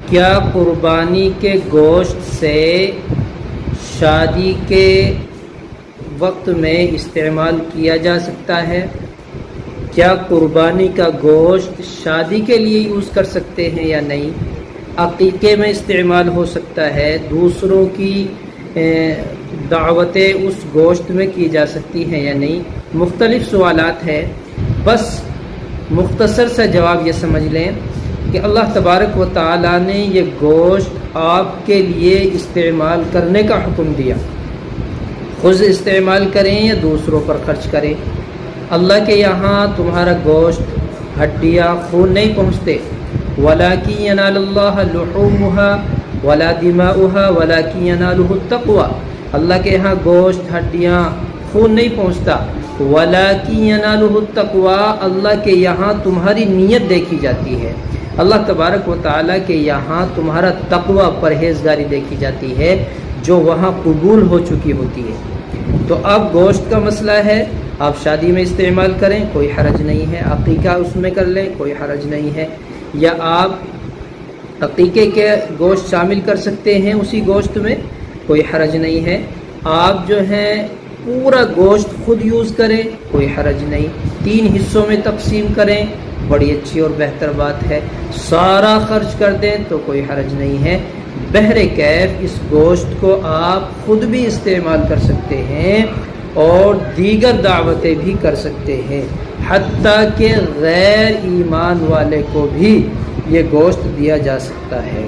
کیا قربانی کے گوشت سے شادی کے وقت میں استعمال کیا جا سکتا ہے؟ کیا قربانی کا گوشت شادی کے لیے یوز کر سکتے ہیں یا نہیں؟ عقیقے میں استعمال ہو سکتا ہے، دوسروں کی دعوتیں اس گوشت میں کی جا سکتی ہیں یا نہیں؟ مختلف سوالات ہیں، بس مختصر سا جواب یہ سمجھ لیں کہ اللہ تبارک و تعالیٰ نے یہ گوشت آپ کے لیے استعمال کرنے کا حکم دیا، خود استعمال کریں یا دوسروں پر خرچ کریں۔ اللہ کے یہاں تمہارا گوشت، ہڈیاں، خون نہیں پہنچتے، وَلَٰكِن يَنَالُ اللَّهَ لُحُومُهَا وَلَا دِمَاؤُهَا وَلَٰكِن يَنَالُهُ التَّقْوَىٰ۔ اللہ کے یہاں گوشت، ہڈیاں، خون نہیں پہنچتا، وَلَٰكِن يَنَالُهُ التَّقْوَىٰ، اللہ کے یہاں تمہاری نیت دیکھی جاتی ہے، اللہ تبارک و تعالیٰ کے یہاں تمہارا تقوی، پرہیزگاری دیکھی جاتی ہے جو وہاں قبول ہو چکی ہوتی ہے۔ تو اب گوشت کا مسئلہ ہے، آپ شادی میں استعمال کریں کوئی حرج نہیں ہے، عقیقہ اس میں کر لیں کوئی حرج نہیں ہے، یا آپ عقیقے کے گوشت شامل کر سکتے ہیں اسی گوشت میں، کوئی حرج نہیں ہے۔ آپ جو ہیں پورا گوشت خود یوز کریں کوئی حرج نہیں، 3 حصوں میں تقسیم کریں، بڑی اچھی اور بہتر بات ہے، سارا خرچ کر دیں تو کوئی حرج نہیں ہے۔ بہرکیف اس گوشت کو آپ خود بھی استعمال کر سکتے ہیں اور دیگر دعوتیں بھی کر سکتے ہیں، حتیٰ کہ غیر ایمان والے کو بھی یہ گوشت دیا جا سکتا ہے۔